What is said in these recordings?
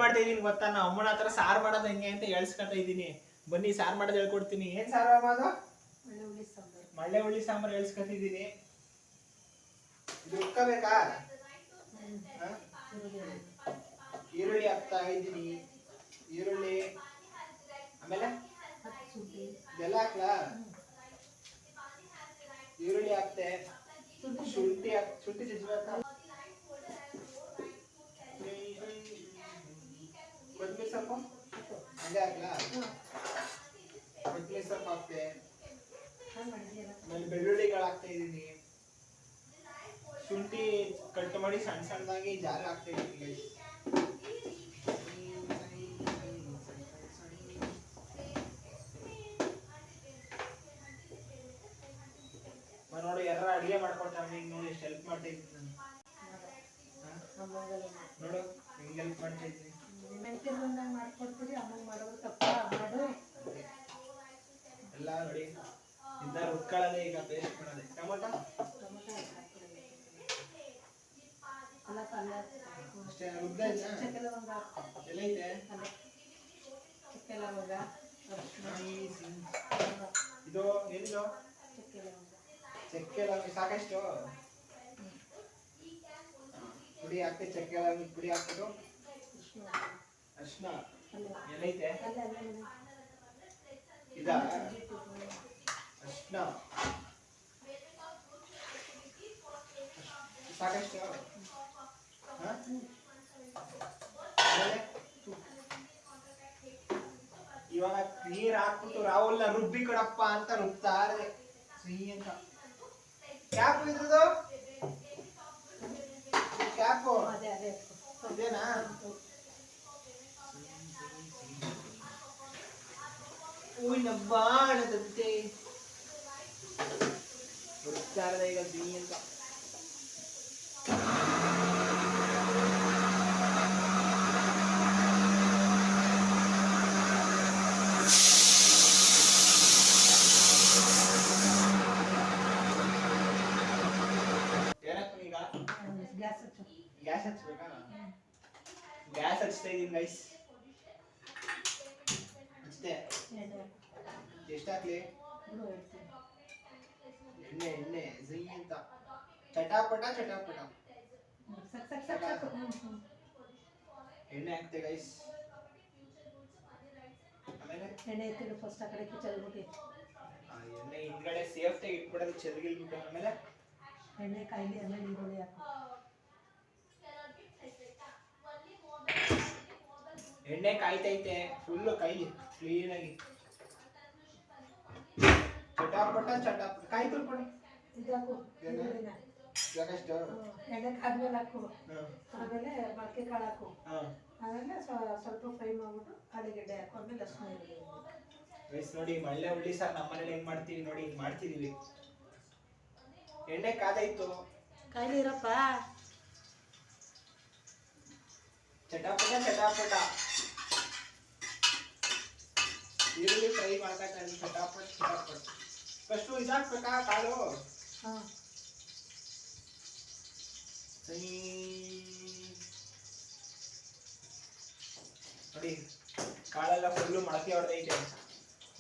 ಮಾಡ್ತಾ ಇದೀನಿ ಗೊತ್ತಾ, ನಾ ಅಮ್ಮನ ಹತ್ರ ಸಾರು ಮಾಡೋದು ಹೆಂಗೆ ಅಂತ ಹೇಳ್ಸ್ಕೊತಾ ಇದೀನಿ. ಬನ್ನಿ ಸಾರು ಮಾಡೋದು ಹೇಳ್ಕೊಡ್ತೀನಿ. ಏನ್ ಸಾರು ಮಾಡೋದು? ಮಳ್ಳೆ ಹುಳಿ ಸಾಂಬಾರು ಹೇಳ್ಸ್ಕೊತಿದ್ದೀನಿ. ಇದು ಉಟ್ಕೋಬೇಕಾ? ಈರುಳ್ಳಿ ಹಾಕ್ತಾ ಇದ್ದೀನಿ. ಈರುಳ್ಳಿ ಆಮೇಲೆ ಬೆಲ್ಲ ಹಾಕ್ಲಾ? ಈರುಳ್ಳಿ ಹಾಕ್ತೆ, ಶುಂಠಿ ಜಜ್ಬೇಕಾ, ಕೊತ್ತಂಬರಿ ಸೊಪ್ಪು ಹಂಗೆ ಹಾಕ್ಲಾ? ಕೊತ್ತಂಬರಿ ಸೊಪ್ಪು ಹಾಕ್ತೆ, ಆಮೇಲೆ ಬೆಳ್ಳುಳ್ಳಿಗಳು ಹಾಕ್ತಾ ಇದ್ದೀನಿ. ಶುಂಠಿ ಕಟ್ ಮಾಡಿ ಸಣ್ಣ ಸಣ್ಣದಾಗಿ ಜಾರ್ ಹಾಕ್ತಾ ಇದ್ದೀನಿ. ನೋಡಿ ಯಾರ ಅಡಿಗೆ ಮಾಡ್ಕೊಡ್ತಾನೆ. ಈಗ ನೋಡಿ ಎಷ್ಟು ಹೆಲ್ಪ್ ಮಾಡ್ತಾ ಇದ್ದೀನಿ ನಾನು. ನೋಡು ಹೆಂಗ್ ಹೆಲ್ಪ್ ಮಾಡ್ತಾ ಇದ್ದೀನಿ. ಎಲ್ಲ ನೋಡಿ ಇಂದ ರುಬ್ಕೊಳ್ಳೋದೇ, ಈಗ ಪೇಸ್ಟ್ ಮಾಡೋದೆ. ಟೊಮೊಟೊ ಅಷ್ಟೇ ರುಬ್ದ ಎಲ್ಲ ಇದೆ. ಇದು ಏನಿದು? ಚಕ್ಕೆ ಲವಂಗ ಸಾಕಷ್ಟು ಪುಡಿ ಹಾಕಿ, ಚಕ್ಕೆ ಲವಂಗ ಪುಡಿ ಹಾಕ್ಬಿಟ್ಟು ಅರ್ಶಿನ ಏನೈತೆ ಇದ ಅರ್ಶಿನ ಸಾಕಷ್ಟು. ಇವಾಗ ನೀರ್ ಹಾಕ್ಬಿಟ್ಟು ರಾಹುಲ್ನ ರುಬ್ಬಿ ಕೊಡಪ್ಪ ಅಂತ ರುಬ್ತಾರೆ ಸಿಹಿ ಅಂತ. ಕ್ಯಾಪ್ ಇದ್ರದು ಕ್ಯಾಪು ಇದೇನಾ? ಹೂವಿನ ಬಾಣದಂತೆ ರುಬ್ತಾರೆ ಈಗ ಸಿಹಿ ಅಂತ. ಗ್ಯಾಸ್ ಹಚ್ಬೇಕಾ? ಗ್ಯಾಸ್ ಹಚ್ತಾ ಇದೀನಿ ಗೈಸ್. ಹಚ್ತೆ. ಎಷ್ಟು ಹಾಕ್ಲಿ? ಎಣ್ಣೆ ಝೀ ಅಂತ ಚಟಾಪಟ ಎಣ್ಣೆ ಹಾಕ್ತೆ ಗೈಸ್. ಆಮೇಲೆ ಎಣ್ಣೆ ಎತ್ತಿಡು ಫಸ್ಟ್ ಆ ಕಡೆ ಚೆಲ್ಬಿಟ್ಟು. ಎಣ್ಣೆ ಹಿಂದ್ಗಡೆ ಸೇಫ್ಟಿ ಇಟ್ಬಿಡೋದು, ಚೆಲ್ಗಿಲ್ಬಿಟ್ಟು. ಆಮೇಲೆ ಎಣ್ಣೆ ಕಾಯಿಲಿ, ಆಮೇಲೆ ಈರುಳ್ಳಿ ಹಾಕು. ಎಣ್ಣೆ ಕಾಯ್ತೈತೆ ಫುಲ್ಲು, ಕೈಲಿ ಕ್ಲೀನ್ ಆಗಿ ಚಟಾಪಟ ಕಾಯಿ ತುರ್ಕೊಂಡು ಇದಾಕು. ಸಾಕಷ್ಟು ಎಣ್ಣೆ ಕಾದ್ಮೇಲೆ ಹಾಕು. ಆಮೇಲೆ ಮೊಳಕೆ ಕಾಳು ಹಾಕು. ಆಮೇಲೆ ಸ್ವಲ್ಪ ಫ್ರೈ ಮಾಡ್ಬಿಟ್ಟು ಆಲೂಗಡ್ಡೆ ಹಾಕು. ಆಮೇಲೆ ಅರ್ಶಿನ ಗೈಸ್ ನೋಡಿ ಮಳ್ಳೆ ಹುಳಿ ಸಾರು ನಮ್ಮ ಮನೇಲಿ ಹೆಂಗ್ ಮಾಡ್ತೀವಿ ನೋಡಿ, ಹಿಂಗ್ ಮಾಡ್ತಿದೀವಿ. ಎಣ್ಣೆ ಕಾದಾಯ್ತು, ಕಾಯ್ಲಿ ಇರಪ್ಪ. ಚಟಾಪಟ ಈರುಳ್ಳಿ ಫ್ರೈ ಮಾಡ್ತಾ ಚಟಾಪಟ್. ಫಸ್ಟ್ ಇದಾಕ್ಬೇಕಾ ಕಾಳು? ನೋಡಿ ಕಾಳೆಲ್ಲ ಫುಲ್ಲು ಮೊಳಕೆ ಹೊಡೆದೈತೆ.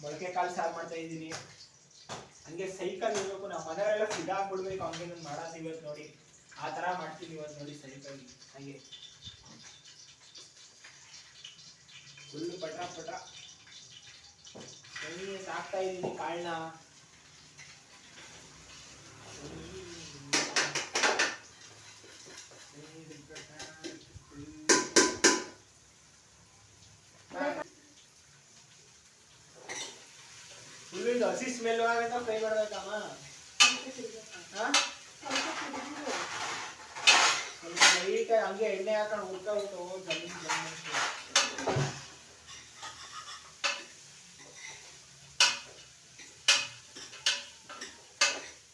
ಮೊಳಕೆ ಕಾಳು ಸಾರು ಮಾಡ್ತಾ ಇದ್ದೀನಿ. ಹಂಗೆ ಸೈಕಲ್ ಇರಬೇಕು, ನಾವು ಮನೆಯವರೆಲ್ಲ ಸಿಗಾಕ್ಬಿಡ್ಬೇಕು. ಹಂಗೆ ನಾನು ಮಾಡೋದು ಇವತ್ತು ನೋಡಿ, ಆ ಥರ ಮಾಡ್ತೀನಿ ಇವತ್ತು ನೋಡಿ. ಸೈಕಲ್ ಹಂಗೆ ಫುಲ್ಲು ಪಟ್ರ ಹಾಕ್ತಾ ಇದ್ದೀನಿ ಕಾಳನ್ನ. ಫುಲ್ಲು ಇದು ಹಸಿ ಸ್ಮೆಲ್ ಆಗಂತ ಫ್ರೈ ಮಾಡ್ಬೇಕಮ್ಮ. ಸ್ವಲ್ಪ ಲೈಟಾಗಿ ಹಂಗೆ ಎಣ್ಣೆ ಹಾಕೊಂಡು ಹುರ್ಕೊಬಿಟ್ಟು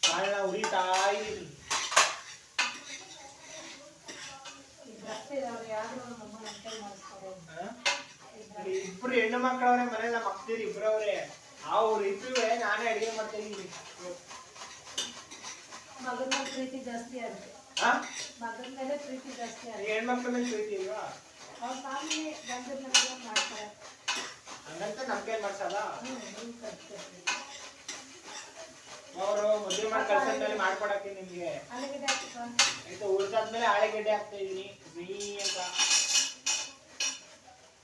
ಕಾಳನ್ನ ಉರಿತಾ ಇದ್ದೀನಿ. ಇಬ್ರು ಹೆಣ್ಣು ಮಕ್ಕಳವ್ರೆ ಮನೆಯಲ್ಲ, ಮಕ್ಳಿರಿ ಇಬ್ರವ್ರೆ. ಅವ್ರು ಇಬ್ರುವೆ ನಾನೇ ಅಡಿಗೆ ಮಾಡ್ತಾ ಇದ್ದೀನಿ. ಮಗನ ಮೇಲೆ ಪ್ರೀತಿ ಜಾಸ್ತಿ ಆಗುತ್ತೆ. ಮಗನ ಮೇಲೆ ಪ್ರೀತಿ ಜಾಸ್ತಿ ಆಗುತ್ತೆ. ಹೆಣ್ಮಕ್ಳ ಮೇಲೆ ಪ್ರೀತಿ ಇಲ್ವಾ? ಅವ್ರ ಫ್ಯಾಮಿಲಿ ಮಾಡ್ತಾರೆ. ಹಂಗಂತ ನಮ್ಗೇನ್ ಮಾಡ್ಸಲ್ಲ ನೀವು ಕಲ್ತ್ಕೊಳ್ತೀವಿ. ಅವರು ಮದುವೆ ಮಾಡಿ ಕಳ್ಸಂದ್ಮೇಲೆ ಮಾಡ್ಕೊಡಕ್ಕೆ ನಿಮ್ಗೆ ಆಲೂಗಡ್ಡೆ ಹಾಕ್ಬೇಕು. ಆಯ್ತು ಉಳ್ದಾದ್ಮೇಲೆ ಆಳೆಗಡ್ಡೆ ಹಾಕ್ತಾ ಇದೀನಿ ಸಿಹಿ ಅಂತ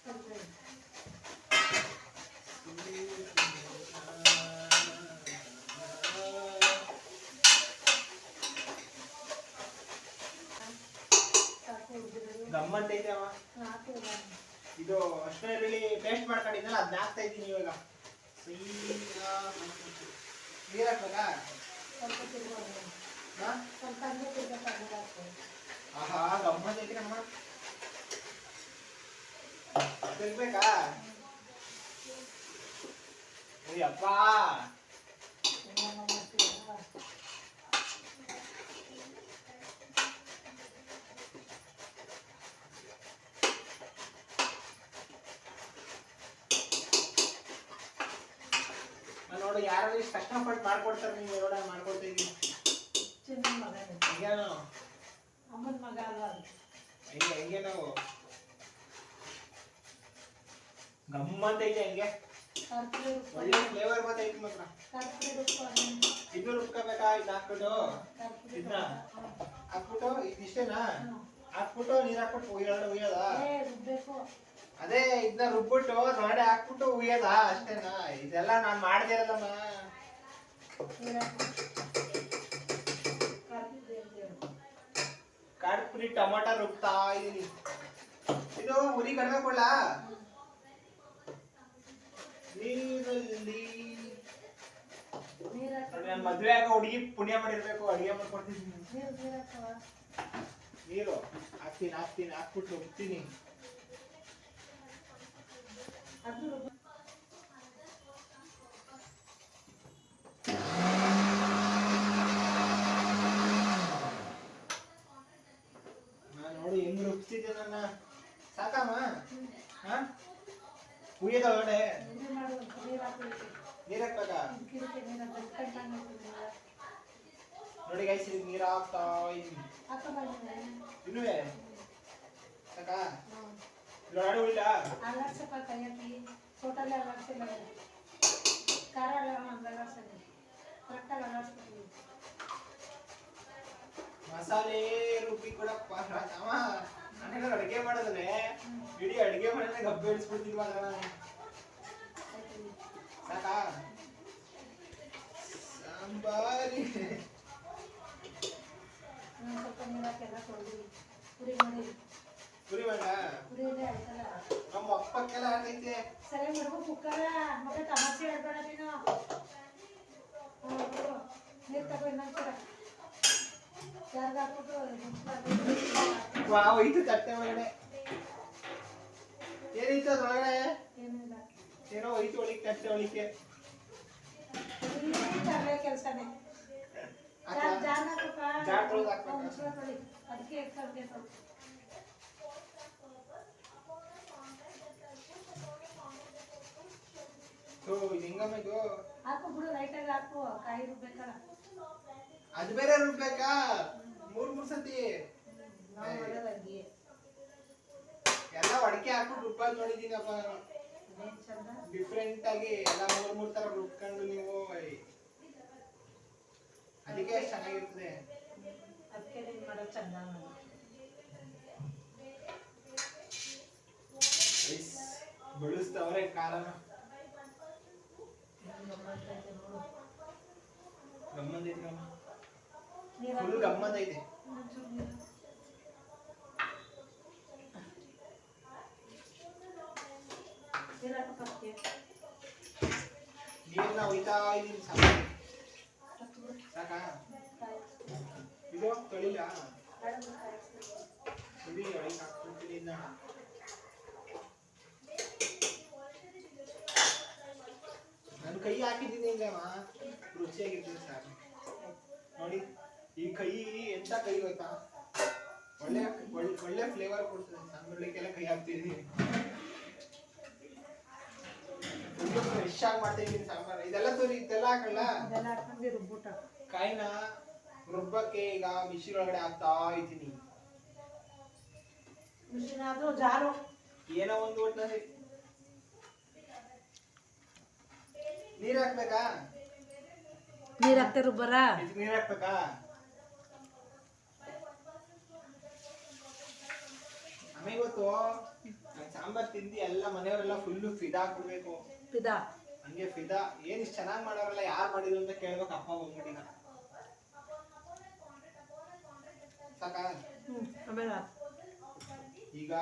ಕಲ್ತ್ಕೊಳ್ಳಿ. ಸಾಕು ಹುಡ್ಗಿರು. ಗಮ್ಮತ್ ಐತೆ ಅವ ಹಾಕು ಇಲ್ಲ. ಇದು ಅಷ್ಟೇ ಪೇಸ್ಟ್ ಮಾಡ್ಕೊಂಡಿದ್ದಲ್ಲ ಅದನ್ನ ಹಾಕ್ತಾ ಇದ್ದೀನಿ ಇವಾಗ ಸಿಹಿ ನೀರ್ ಹಾಕ್ಬೇಕಾ ಸ್ವಲ್ಪ ತಿರ್ಗೋದು. ಹಾ ಸ್ವಲ್ಪ ಹಂಗೆ ತಿರ್ಗಕ್ಕೆ ಅದನ್ನ ಹಾಕು. ಆಹಾ ಗಮ್ಮತ್ ಐತೆ ಕಣಮ್ಮ ತಿರ್ಬೇಕಾ ಅಯ್ಯಪ್ಪ ಏನೇನೋ ಮಾಡ್ತೀವಲ್ಲ. ನೋಡು ಯಾರು ಇಷ್ಟು ಕಷ್ಟಪಟ್ಟು ಮಾಡ್ಕೊಡ್ತಾರೆ ನೀವು ನೋಡ ಮಾಡ್ಕೊಡ್ತಾ ಇದ್ದೀನಿ ಚಿನ್ನ ಮಗ ಇದು. ಹೆಂಗೇನು ಅಮ್ಮನ ಮಗ ಅಲ್ವಾ ಅದು. ಹೆಂಗೆ ನಾವು ಗಮ್ಮತ್ ಐತೆ ಹೆಂಗೆ ಕರ್ಪೂರ ಒಳ್ಳೆ ಫ್ಲೇವರ್ ಬರ್ತೈತಿ ಮಾತ್ರ ಕರ್ಪೂರ ರುಬ್ಕೊಂಡು ಇದು ರುಬ್ಕೋಬೇಕಾ ಇದು ಹಾಕ್ಬಿಟ್ಟು ಕರ್ಪೂರ ಇದನ್ನ ರುಬ್ಕೊಂಡು. ಹಾಕ್ಬಿಟ್ಟು ಇದಿಷ್ಟೇನಾ ಹಾಕ್ಬಿಟ್ಟು ನೀರ್ ಹಾಕ್ಬಿಟ್ಟು ಉಯ್ಯೋದ ಏ ರುಬ್ಬೇಕು. ಅದೇ ಇದನ್ನ ರುಬ್ಬಿಟ್ಟು ನೋಡೆ ಹಾಕ್ಬಿಟ್ಟು ಉಯ್ಯೋದ ಅಷ್ಟೇನಾ ಇದೆಲ್ಲ ನಾನ್ ಮಾಡ್ದೇ ಇರಲ್ಲಮ್ಮ ಖಾರದ ಪುಡಿ ಟೊಮಾಟೊ ರುಬ್ತಾ ಇದೀನಿ ಇದು ಉರಿ ಕಡಿಮೆ ಕೊಡ್ಲಾ ನೀರಲ್ಲಿ ನೀರ್ ಹಾಕು. ನನ್ನ ಮದ್ವೆ ಆಗ ಹುಡುಗಿ ಪುಣ್ಯ ಮಾಡಿರ್ಬೇಕು ಅಡಿಗೆ ಮಾಡ್ಕೊಡ್ತೀನಿ ನೀರ್ ಹಾಕವ. ನೀರು ಹಾಕ್ತೀನಿ ಹಾಕ್ಬಿಟ್ಟು ರುಬ್ತೀನಿ ಅದು ರುಬ್ಬ. ನಾನು ನೋಡಿ ಹೆಂಗ್ ರುಬ್ತಿದ್ದೆ ನನ್ನ ಸಾಕಮ್ಮ ಹಾ ಉಯ್ಯದ ಒಳಗಡೆ ನೀರ್ ಮಾಡು. ನೀರ್ ಹಾಕ್ಬೇಕು. ನೀರ್ ಹಾಕ್ಬೇಕಾ ಇದಕ್ಕೆ ನೀರ್ ಬೆಳ್ಕೊಂಡಂಗೆ ಹಾಕ್ಬೇಕು. ನೋಡಿ ಗೈಸ್ ನೀರ್ ಹಾಕ್ತಾ ಇದೀನಿ ಹಾಕೋ ಬಂದಿದೆ. ಇನ್ನುವೆ ಸಾಕಾ ಹ್ಞೂ. ಇದ್ರೊಳಗಡೆ ಉಳಿಲ್ಲ ಅಲ್ಲಾಡ್ಸಪ್ಪ ಕೈ ಹಾಕಿ. ಟೋಟಲಿ ಅಲ್ಲಾಡ್ಸಿಲ್ಲ. ಖಾರ ಎಲ್ಲ ಅಲ್ಲಾಡ್ಸೋದು. ಕರೆಕ್ಟಾಗಿ ಅಲ್ಲಾಡ್ಸ್ಕೊತೀವಿ. ಮಸಾಲೆ ರುಬ್ಬಿ ಕೊಡಪ್ಪ ಅಮ್ಮ ನಾನೆಲ್ಲ ಅಡುಗೆ ಮಾಡೋದ್ರೆ ಇಡೀ ಅಡುಗೆ ಮಾಡೋದ್ರೆ ಗಬ್ಬೆ ಇಳಿಸ್ಬಿಡ್ತೀನಿ ಮಾತ್ರ ನಾನು ಸಾಕಾ ಸಾಂಬಾರಿ ಸ್ವಲ್ಪ ನೀರು ಹಾಕಿ ಎಲ್ಲ ತೊಳೆದಿವಿ. ಪುರಿ ಮಾಡಿ. ಪುರಿ ಬೇಡ ಪುರಿಯಲ್ಲೇ ಆಯ್ತಲ್ಲ. ನಮ್ಮ ಅಪ್ಪಕ್ಕೆಲ್ಲ ಆಗೈತೆ ಸರಿ ಮಾಡ್ಬೇಕು ಕುಕ್ಕರ. ಮತ್ತೆ ತಮಾಷೆ ಹೇಳ್ಬೇಡ ನೀನು. ನೀರು ತಗೋ ಇನ್ನೊಂದು ಕೂಡ. ಯಾರ್ದು ಹಾಕ್ಬಿಟ್ಟು ವಾವ್ ಇದು ತಟ್ಟೆ ಒಳಗಡೆ ಏನಿತ್ತು ಅದ್ರೊಳಗಡೆ ಏನಿಲ್ಲ. ಏನೋ ಐತು ಒಳಿಕೆ ತಟ್ಟೆ ಒಳಿಕೆ ಇಲ್ಲಿ ತರಲೆ ಕೆಲಸನೇ. ಜಾರ್ ಹಾಕಪ್ಪ. ಜಾರ್ ತೊಳ್ದು ಹಾಕ್ಬೇಕಾ? ಮುಚ್ಚಳ ತೊಳಿ. ಅದಕ್ಕೆ ಎಕ್ಸ್ಟ್ರಾ ತೊಳಿ. ಸೊ ಇದು ಹೆಂಗಮ್ಮ ಇದು ಹಾಕು ಬಿಡು ಲೈಟಾಗಿ ಹಾಕು. ಕಾಯಿ ರುಬ್ಬೇಕಲ್ಲ. ಅದು ಬೇರೆ ರುಬ್ಬೇಕಾ ಮೂರ್ ಸತಿ ನಾವು ಮಾಡೋದು ಹಂಗೆ. ಎಲ್ಲ ಒಡಕೆ ಹಾಕ್ಬಿಟ್ಟು ರುಬ್ಬಾದ್ ನೋಡಿದೀನಪ್ಪ ನಾನು ಅದೇನ್ ಚಂದ. ಡಿಫ್ರೆಂಟ್ ಆಗಿ ಎಲ್ಲ ಮೂರ್ ತರ ರುಬ್ಕೊಂಡು ನೀವು ಅದಕ್ಕೆ ಎಷ್ಟ್ ಚೆನ್ನಾಗಿರ್ತದೆ ಅದಕ್ಕೆ ನೀನು ಮಾಡೋದು ಚಂದ ಮಾಡೋದು. ಬೆಳೆಸ್ತವ್ರೆ ಕಾರಣ ಗಮ್ಮತ್ ಐತಿ ಗಮ್ಮ ಫುಲ್ ಗಮ್ಮತ್ ಐತಿ ನೀರ್ನ ಒಯ್ತಾ ಇದೀನಿ ಸಾಕಾ ಇದು ತೊಳಿಲ್ಲ ತೊಳಿ ಒಳಗೆ ಹಾಕ್ಬಿಡ್ತೀನಿ ಇದನ್ನ ನಾನು ಕೈ ಹಾಕಿದ್ದೀನಿ ಇಲ್ಲಮ್ಮ ರುಚಿಯಾಗಿರ್ತೀನಿ ಸಾಕು ನೋಡಿ ಈ ಕೈ ಎಂತ ಕೈ ಗೊತ್ತಾ ಒಳ್ಳೆ ಒಳ್ಳೆ ಫ್ಲೇವರ್ ಕೊಡ್ತದೆ ಸಾಂಬಾರ್ಲಿಕ್ಕೆಲ್ಲ ಕೈ ಹಾಕ್ತಿದ್ದೀನಿ ಫುಲ್ ಫ್ರೆಶ್ ಆಗಿ ಮಾಡ್ತಾ ಇದೀನಿ ಸಾಂಬಾರ್ ಇದೆಲ್ಲ ಇದೆಲ್ಲ ಹಾಕಲ್ಲ ಕಾಯಿನ ರುಬ್ಬಕ್ಕೆ ಈಗ ಮಿಷಿನ್ ಒಳಗಡೆ ಹಾಕ್ತಾ ಇದ್ದೀನಿ ಮಿಷಿನ್ ಅದು ಜಾರು ಏನೋ ಒಂದು ನೀರ್ ಹಾಕ್ಬೇಕಾ? ನೀರು ಹಾಕ್ತಾ ರುಬ್ಬರ ನೀರ್ ಹಾಕ್ಬೇಕಾ? ಆಮೇಲೆ ಇವತ್ತು ಸಾಂಬಾರ್ ತಿಂದಿ ಎಲ್ಲ ಮನೆಯವರೆಲ್ಲ ಫುಲ್ಲು ಫಿದಾ ಹಾಕ್ಬಿಡ್ಬೇಕು. ಪಿದಾ ಹಂಗೆ ಫಿದಾ ಏನ್ ಇಷ್ಟು ಚೆನ್ನಾಗಿ ಮಾಡೋರಲ್ಲ, ಯಾರು ಮಾಡಿದ್ರು ಅಂತ ಕೇಳ್ಬೇಕು ಅಪ್ಪ ಬಂದ್ಬಿಟ್ಟಿನ. ಸಾಕ? ಆಮೇಲೆ ಈಗ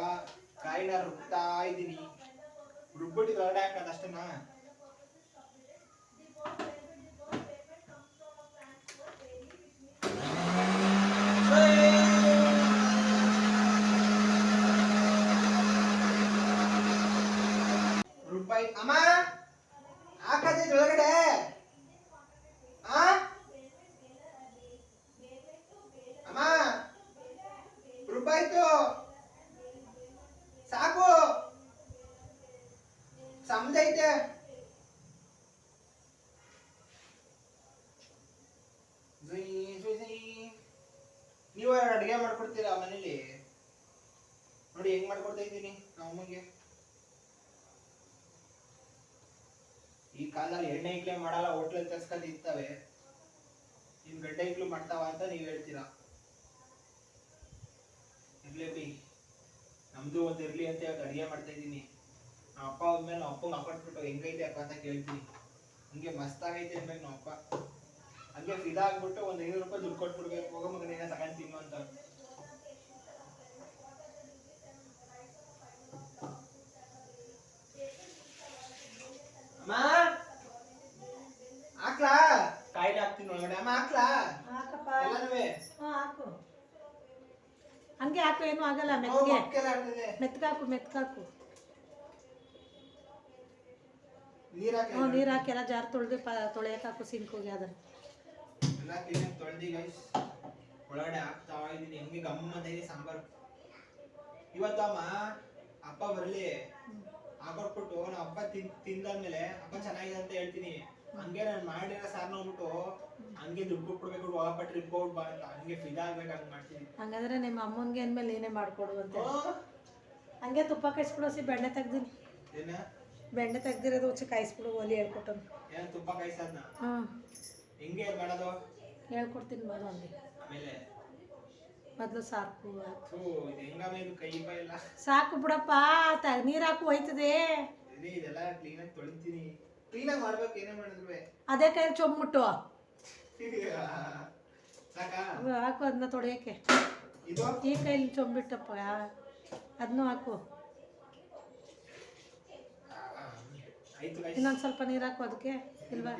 ಕಾಯಿನ ರುಬ್ತಾ ಇದ್ದೀನಿ. ರುಬ್ಬಿಟ್ಟು ಹೊರಡೆ ಹಾಕೋದು ಅಷ್ಟೇನಾ? ರೂಪಾಯಿ ಅಮ್ಮ ಹಾಕದೆ ಒಳಗಡೆ. ಅಮ್ಮ ರೂಪಾಯಿತು ಸಾಕು, ಸಮಜೈತೆ. ನೀವು ಅಡುಗೆ ಮಾಡ್ಕೊಡ್ತೀರಾ ಮನೇಲಿ? ನೋಡಿ ಹೆಂಗ್ ಮಾಡ್ಕೊಡ್ತಾ ಇದ್ದೀನಿ ನಮ್ಮ ಅಮ್ಮಗೆ. ಈ ಕಾಲದಲ್ಲಿ ಎಣ್ಣೆ ಇಕ್ಲೆ ಮಾಡಲ್ಲ, ಹೋಟ್ಲಲ್ಲಿ ತರ್ಸ್ಕೊಂಡು ಇರ್ತವೆ. ನಿಮ್ ಗಡ್ಡೆ ಇಕ್ಲು ಮಾಡ್ತಾವ ಅಂತ ನೀವ್ ಹೇಳ್ತೀರಾ. ಇರ್ಲಿ ಬಿ, ನಮ್ದು ಒಂದ್ ಇರ್ಲಿ ಅಂತ ಇವತ್ತು ಅಡಿಗೆ ಮಾಡ್ತಾ ಇದ್ದೀನಿ. ನಮ್ಮ ಅಪ್ಪ ಹೋದ್ಮೇಲೆ ನಮ್ಮ ಅಪ್ಪಂಗೆ ಹಾಕೊಟ್ಬಿಟ್ಟು ಹೆಂಗೈತೆ ಅಪ್ಪ ಅಂತ ಕೇಳ್ತೀನಿ. ಹಂಗೆ ಮಸ್ತಾಗೈತೆ ಅನ್ಬೇಕು ನಮ್ಮ ಅಪ್ಪ. ಹಂಗೆ ಫಿದಾ ಆಗ್ಬಿಟ್ಟು ಒಂದ್ 500 ರೂಪಾಯಿ ದುಡ್ಡು ಕೊಟ್ಬಿಡ್ಬೇಕು, ಹೋಗೋ ಮಗನೇನ ತಗೊಂಡ್ ತಿನ್ನು ಅಂತ. ಅಮ್ಮ ಹಾಕ್ಲಾ? ಕಾಯಿಲೆ ಹಾಕ್ತೀನಿ ಒಳಗಡೆ. ಅಮ್ಮ ಹಾಕ್ಲಾ? ಹಾಕಪ್ಪ. ಎಲ್ಲನೂ ಹಾಕು, ಹಂಗೆ ಹಾಕು, ಏನು ಆಗಲ್ಲ. ಮೆತ್ಕಾಕು ಮೆತ್ಕಾಕು. ನೀರ್ ಹಾಕಿ ಎಲ್ಲ ಜಾರ್ ತೊಳೆದು ತೊಳೆಯಕ್ ಹಾಕು ಸಿಂಕ್ ಹೋಗಿ. ಅದನ್ನ ಎಲ್ಲ ಕ್ಲೀನಾಗಿ ತೊಳೆದಿ ಗೈಸ್ ಒಳಗಡೆ ಹಾಕ್ತಾ ಇದ್ದೀನಿ. ಹೆಂಗೆ ಗಮ್ಮತ್ತ ಇದೆ ಸಾಂಬಾರು. ಇವತ್ತಮ್ಮ ಅಪ್ಪ ಬರ್ಲಿ ಹಾಕೊಟ್ಬಿಟ್ಟು ನಮ್ಮ ಅಪ್ಪ ತಿಂದಾದ್ಮೇಲೆ ಅಪ್ಪ ಚೆನ್ನಾಗಿದೆ ಅಂತ ಹೇಳ್ತೀನಿ. ಹಂಗೆ ನಾನು ಮಾಡಿರೋ ಸಾರ್ ನೋಡ್ಬಿಟ್ಟು ಹಂಗೆ ದುಡ್ಡು ಕೊಟ್ಬಿಡ್ಬೇಕು, ಹೋಗಪ್ಪ ಟ್ರಿಪ್ ಹೋಗ್ಬಿಟ್ಟು ಬಾ ಅಂತ. ಹಂಗೆ ಫಿದಾ ಆಗ್ಬೇಕು, ಹಂಗೆ ಮಾಡ್ತೀನಿ. ಹಂಗಂದ್ರೆ ನಿಮ್ಮ ಅಮ್ಮನ್ಗೆ ಅಂದ್ಮೇಲೆ ಏನೇ ಮಾಡ್ಕೊಡು ಅಂತ. ಹಂಗೆ ತುಪ್ಪ ಕಾಯಿಸ್ಬಿಡೋಸಿ, ಬೆಣ್ಣೆ ತೆಗ್ದೀನಿ. ಏನ ಬೆಣ್ಣೆ ತೆಗ್ದಿರೋದು ಹುಚ್ಚಿ ಕಾಯಿಸ್ಬಿಡು, ಒಲಿ ಹೇಳ್ಕೊಟ್ಟು. ಏನ್ ತುಪ್ಪ ಕಾಯಿಸೋದ್ನ? ಹೆಂಗೆ ಮಾಡೋದು ಹೇಳ್ಕೊಡ್ತೀನಿ ಮಾಡು. ಹಂಗೆ ಆಮೇಲೆ ಮೊದಲು ಸಾಕು ಕೈ ಇಲ್ಲ ಸಾಕು ಬಿಡಪ್ಪ. ನೀರು ಹಾಕು ಹೋಯ್ತದೆ. ಇದೆಲ್ಲ ಕ್ಲೀನಾಗಿ ತೊಳಿತೀನಿ. ಕ್ಲೀನಾಗಿ ಮಾಡ್ಬೇಕು, ಏನೇ ಮಾಡಿದ್ರು. ಅದೇ ಕೈಯಲ್ಲಿ ಚೊಂಬಿಟ್ಟು ಸಾಕಾ? ಹಾಕು ಅದನ್ನ ತೊಳೆಯಕ್ಕೆ. ಇದು ಈ ಕೈಲಿ ಚೊಂಬಿಟ್ಟಪ್ಪ, ಅದನ್ನು ಹಾಕು. ಇನ್ನೊಂದು ಸ್ವಲ್ಪ ನೀರು ಹಾಕು ಅದಕ್ಕೆ. ಇಲ್ವಾ?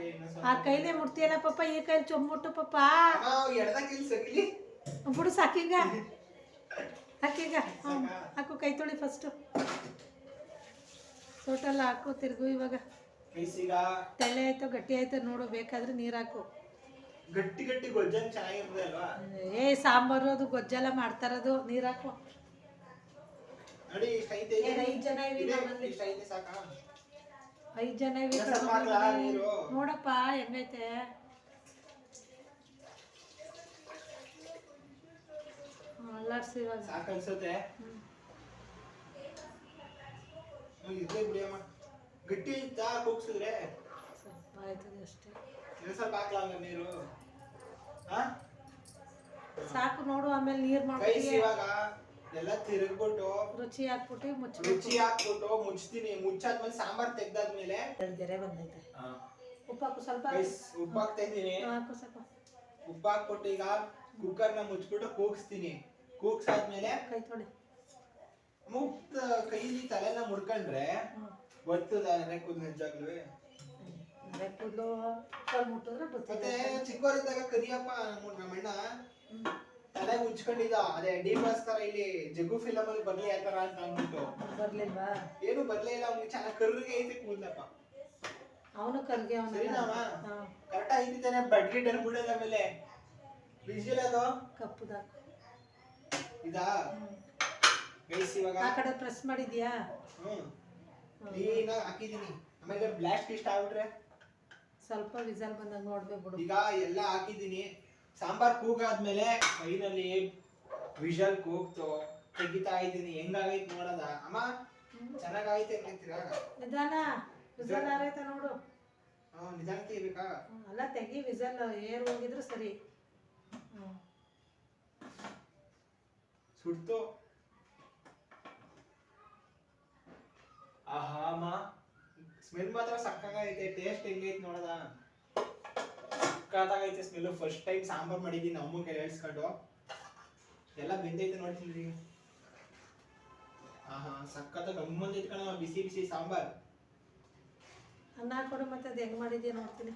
ಆ ಕೈಲೇ ಮುಡ್ತಿಯಲ್ಲ ಪಾಪ, ಈ ಕೈಲಿ ಚೊಂಬಿಟ್ಟು ಪಾಪ. ಬಿಡು ಸಾಕೀಗ, ಹಾಕೀಗ. ಹಾಕು, ಕೈ ತೊಳಿ ಫಸ್ಟು. ಟೋಟಲ್ ಹಾಕು, ತಿರ್ಗು. ಇವಾಗ ತೆಳ್ಳೆ ಆಯ್ತು ಗಟ್ಟಿ ಆಯ್ತು ನೋಡು, ಬೇಕಾದ್ರೆ ನೀರು ಹಾಕು. ಗಟ್ಟಿ ಗಟ್ಟಿ ಗೊಜ್ಜಂಗ್ ಚೆನ್ನಾಗಿರ್ತದೆ ಅಲ್ವಾ? ಸಾಂಬಾರು ಅದು ಗೊಜ್ಜೆಲ್ಲ ಮಾಡ್ತಾರದು. ನೀರು ಹಾಕು. ನೋಡಿ ಇಷ್ಟ ಐತೆ. 5 ಜನ ಇವಿ. ಇಷ್ಟ ಐತೆ ಸಾಕಾ? 5 ಜನ ಇವಿ. ನೋಡಪ್ಪ ಹೆಂಗೈತೆ. ಅಲ್ಲಾಡ್ಸಿ ಇವಾಗ ಸಾಕು ಅನ್ಸುತ್ತೆ. ಗಟ್ಟಿ ಐತಾ ಕೂಗ್ಸಿದ್ರೆ? ಸ್ವಲ್ಪ ಆಯ್ತದೆ ಅಷ್ಟೇ. ಸ್ವಲ್ಪ ಹಾಕ್ಲಾ ನೀರು? ಸಾಕು ನೋಡು. ಆಮೇಲೆ ನೀರು ಮಾಡ್ತೀನಿ. ಇವಾಗ ಎಲ್ಲ ತಿರುಗ್ಬಿಟ್ಟು ರುಚಿ ಹಾಕ್ಬಿಟ್ಟು ಮುಚ್ತೀನಿ. ಮುಚ್ಚಾದ್ಮೇಲೆ ಸಾಂಬಾರ್ ತೆಗ್ದಾದ್ಮೇಲೆ ಗೆರೆ ಬಂದೈತೆ. ಉಪ್ಪು ಹಾಕು ಸ್ವಲ್ಪ. ಉಪ್ಪು ಹಾಕ್ತಾ ಇದ್ದೀನಿ. ಹಾಕು ಸ್ವಲ್ಪ. ಉಪ್ಪು ಹಾಕ್ಬಿಟ್ಟು ಈಗ ಕುಕ್ಕರ್ನ ಮುಚ್ಬಿಟ್ಟು ಕೂಗ್ಸ್ತೀನಿ. ಕೂಗ್ಸಾದ್ಮೇಲೆ ಕೈ ತೊಳಿ. ಕೈಲಿ ತಲೆನ ಮುಡ್ಕೊಂಡ್ರೆ ಗೊತ್ತದ ನೆನೆ ಕೂದಲು ನಿಜಾಗ್ಲೂ. ಕೂದಲು ಮುಟ್ಟಿದ್ರೆ ಮತ್ತೆ ಚಿಕ್ಕವರಿದ್ದಾಗ ಕರಿಯಪ್ಪ ನಮ್ಮಣ್ಣ ತಲೆ ಮುಚ್ಕೊಂಡಿದ್ದ. ಅದೇ ಡಿಪಾಸ್ತರ ಇಲ್ಲಿ ಜಗ್ಗು ಫಿಲಮ್ ಅಲ್ಲಿ ಬರ್ಲಿ ಆತರ ಅಂತ ಅಂದ್ಬಿಟ್ಟು. ಬರ್ಲಿಲ್ವಾ? ಏನು ಬರ್ಲೇ ಇಲ್ಲ. ಅವ್ನಿಗೆ ಚೆನ್ನಾಗಿ ಕರ್ರಿಗೆ ಐತೆ ಕೂದಲಪ್ಪ. ಅವನು ಕರ್ಗೆ. ಸರಿನಾಮ ಕರೆಕ್ಟ್ ಐತಿದ್ದಾನೆ. ಬಡ್ಗಿಟ್ ಅನ್ಬಿಡೋದ. ಆಮೇಲೆ ಬಿಸಿಲ್ ಅದು ಕಪ್ಪುದಾಕು. ಇದಾ ಗೈಸ್ ಇವಾಗ ಆ ಕಡೆ ಪ್ರೆಸ್ ಮಾಡಿದ್ಯಾ? ಕ್ಲೀನಾಗಿ ಹಾಕಿದೀನಿ. ಆಮೇಲೆ ಬ್ಲಾಸ್ಟ್ ಇಷ್ಟ ಆಗ್ಬಿಟ್ರೆ ಸ್ವಲ್ಪ ವಿಸಲ್ ಬಂದಾಗ ನೋಡ್ಬೇಕು ಬಿಡು. ಈಗ ಎಲ್ಲ ಹಾಕಿದೀನಿ. ಸಾಂಬಾರ್ ಕೂಗಾದ್ಮೇಲೆ ಫೈನಲಿ ವಿಷಲ್ ಕೂಗ್ತು ತೆಗಿತಾ ಇದ್ದೀನಿ. ಹೆಂಗಾಗೈತೆ ನೋಡೋದ ಅಮ್ಮ? ಚೆನ್ನಾಗ ಆಗೈತೆ ಅಂತೀರಾ? ನಿಧಾನ ವಿಸಲ್ ಆರೈತ ನೋಡು. ನಿಧಾನ ತೆಗಿಬೇಕಾ? ಅಲ್ಲ ತೆಗಿ, ವಿಸಲ್ ಏರ್ ಹೋಗಿದ್ರು ಸರಿ. ಸುಡ್ತು. ಆಹಾ ಅಮ್ಮ, ಸ್ಮೆಲ್ ಮಾತ್ರ ಸಕ್ಕತ್ತಾಗೈತೆ. ಟೇಸ್ಟ್ ಹೆಂಗೈತೆ ನೋಡದ? ಸಕ್ಕತ್ತಾಗೈತೆ ಸ್ಮೆಲ್. ಫಸ್ಟ್ ಟೈಮ್ ಸಾಂಬಾರ್ ಮಾಡಿದ್ದೀನಿ ಅಮ್ಮ ಕೈ ಹೇಳ್ಸ್ಕೊಂಡು. ಎಲ್ಲ ಬೆಂದೈತೆ ನೋಡ್ತೀನಿ. ಆಹಾ ಸಕ್ಕತ್ತಾಗಿ ಗಮ್ಮಂದೈತೆ ಕಣ. ಬಿಸಿ ಬಿಸಿ ಸಾಂಬಾರ್. ಅನ್ನ ಹಾಕೊಡು, ಮತ್ತೆ ಅದು ಹೆಂಗ್ ಮಾಡಿದ್ಯಾ ನೋಡ್ತೀನಿ.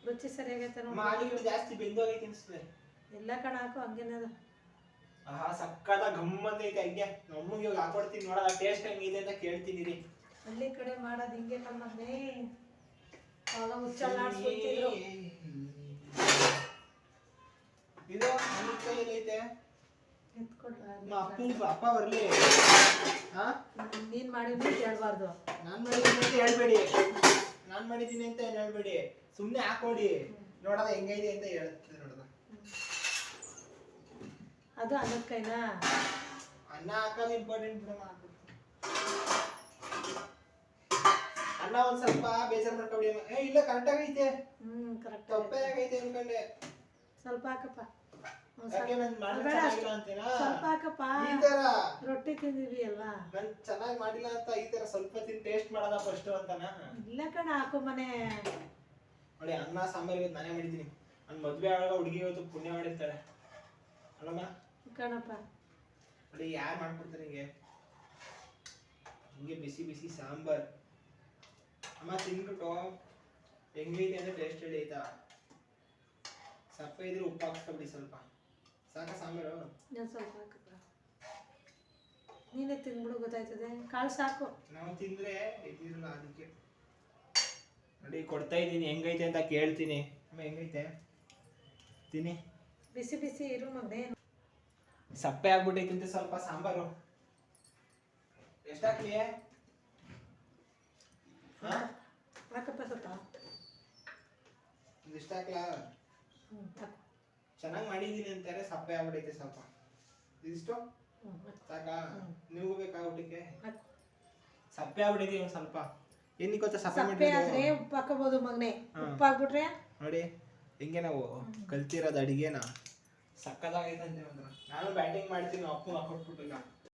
ರುಚಿ ಸರಿಯಾಗೈತೆ ನೋಡಿ. ಮಾಡಿಗಳು ಜಾಸ್ತಿ ಬೆಂದೋಗೈತೆ ಅನ್ಸುತ್ತೆ. ಎಲ್ಲ ಕಣ ಹಾಕು, ಹಂಗೇನದ. ಆಹಾ ಸಕ್ಕತ್ತಾಗಿ ಗಮ್ಮಂದೈತೆ. ಹಂಗೆ ನಮ್ಮಗೆ ಇವಾಗ ಹಾಕೊಡ್ತೀನಿ ನೋಡೋದ ಟೇಸ್ಟ್ ಹೆಂಗಿದೆ ಅಂತ ಕೇಳ್ತೀನಿ ರೀ. ಹಳ್ಳಿ ಕಡೆ ಮಾಡೋದು ಹಿಂಗೆ ಕಮ್ಮನೆ. ಅವಾಗ ಹುಚ್ಚಲ್ಲಾಡ್ಸ್ಬಿಡ್ತಿದ್ರು. ಇದು ನನ್ನ ಕೈಯಲ್ಲಿ ಐತೆ. ಅಪ್ಪ ಬರ್ಲಿ. ನೀನ್ ಮಾಡಿದ್ರೆ ಹೇಳ್ಬಾರ್ದು. ನಾನ್ ಮಾಡಿದ್ದೀನಿ ಅಂತ ಹೇಳ್ಬೇಡಿ. ನಾನ್ ಮಾಡಿದ್ದೀನಿ ಅಂತ ಏನ್ ಹೇಳ್ಬೇಡಿ. ಸುಮ್ನೆ ಹಾಕೊಡಿ ನೋಡೋದ ಹೆಂಗೈತೆ ಅಂತ ಹೇಳ್ತೀನಿ ನೋಡೋದ. ಅದು ಅನ್ನದ ಕೈನಾ? ಅನ್ನ ಹಾಕೋದು ಇಂಪಾರ್ಟೆಂಟ್ ಬಿಡಮ್ಮ. ಅನ್ನ ಒಂದ್ ಸ್ವಲ್ಪ ಬೇಜಾರ್ ಮಾಡ್ಕೊಬಿಡಿ. ಇಲ್ಲ ಕರೆಕ್ಟ್ ಆಗೈತೆ. ಕರೆಕ್ಟ್. ತಪ್ಪೇ ಆಗೈತೆ ಅನ್ಕೊಂಡೆ. ಸ್ವಲ್ಪ ಹಾಕಪ್ಪ. ಸ್ವಲ್ಪ ಹಾಕಪ್ಪ. ಈ ತರ ರೊಟ್ಟಿ ತಿಂದಿವಿ ಅಲ್ವಾ? ನನ್ ಚೆನ್ನಾಗಿ ಮಾಡಿಲ್ಲ ಅಂತ ಈ ತರ ಸ್ವಲ್ಪ ತಿನ್ ಟೇಸ್ಟ್ ಮಾಡೋದ ಫಸ್ಟ್ ಅಂತಾನ? ಇಲ್ಲ ಕಣ, ಹಾಕು ಮನೆ. ನೋಡಿ ಅನ್ನ ಸಾಂಬಾರ್ ಇವತ್ತು ನಾನೇ ಮಾಡಿದ್ದೀನಿ. ನನ್ ಮದ್ವೆ ಆಗ ಹುಡುಗಿ ಇವತ್ತು ಪುಣ್ಯ ಮಾಡಿರ್ತಾಳೆ ಅಲ್ಲಮ್ಮ ಕಣಪ್ಪ. ನೋಡಿ ಯಾರು ಮಾಡ್ಕೊಡ್ತಾರೆ ಹಿಂಗೆ. ಹಿಂಗೆ ಬಿಸಿ ಬಿಸಿ ಸಾಂಬಾರ್. ಅಮ್ಮ ತಿನ್ಬಿಟ್ಟು ಹೆಂಗೈತೆ ಅಂದ್ರೆ ಟೇಸ್ಟ್ ಹೇಳಿ ಆಯ್ತಾ? ಸಪ್ಪೆ ಇದ್ರೆ ಉಪ್ಪು ಹಾಕ್ಸ್ಕೊಬಿಡಿ ಸ್ವಲ್ಪ. ಸಾಕ ಸಾಂಬಾರು? ಸ್ವಲ್ಪ ಹಾಕಪ್ಪ. ನೀನೇ ತಿನ್ಬಿಡು, ಗೊತ್ತಾಯ್ತದೆ. ಕಾಳು ಸಾಕು. ನಾವು ತಿಂದ್ರೆ ಇದಿರಲ್ಲ ಅದಕ್ಕೆ. ನೋಡಿ ಕೊಡ್ತಾ ಇದ್ದೀನಿ, ಹೆಂಗೈತೆ ಅಂತ ಕೇಳ್ತೀನಿ. ಅಮ್ಮ ಹೆಂಗೈತೆ ತಿನ್ನಿ. ಬಿಸಿ ಬಿಸಿ ಇರು ಮಗನೇ. ಸಪ್ಪೆ ಆಗ್ಬಿಟ್ಟೈತೆ ಸ್ವಲ್ಪ ಸಾಂಬಾರು. ಎಷ್ಟಾಗ್ಲಿ? ಹಾಕಪ್ಪ ಸ್ವಲ್ಪ. ಇಷ್ಟ ಹಾಕ್ಲಾ? ಚೆನ್ನಾಗಿ ಮಾಡಿದೀನಿ ಅಂತಾರೆ. ಸಪ್ಪೆ ಆಗ್ಬಿಟ್ಟೈತೆ ಸ್ವಲ್ಪ. ಇದಿಷ್ಟು ಸಾಕಾ? ನಿಮಗೂ ಬೇಕಾ ಊಟಕ್ಕೆ? ಸಪ್ಪೆ ಆಗ್ಬಿಟ್ಟೈತಿ ಒಂದ್ ಸ್ವಲ್ಪ. ಏನಕ್ಕೆ ಗೊತ್ತಾ ಸಪ್ಪೆ ಆದ್ರೆ ಉಪ್ಪು ಹಾಕೋಬಹುದು ಮಗನೇ. ಉಪ್ಪು ಹಾಕ್ಬಿಟ್ರೆ ನೋಡಿ ಹೆಂಗೆ ನಾವು ಕಲ್ತಿರೋದು ಅಡಿಗೆನ. ಸಕ್ಕದಾಗೈತೆ ಅಂತ ನಾನು ಬ್ಯಾಟಿಂಗ್ ಮಾಡ್ತೀನಿ. ಅಪ್ಪು ಹಾಕೊಟ್ಬಿಟ್ಟು ಈಗ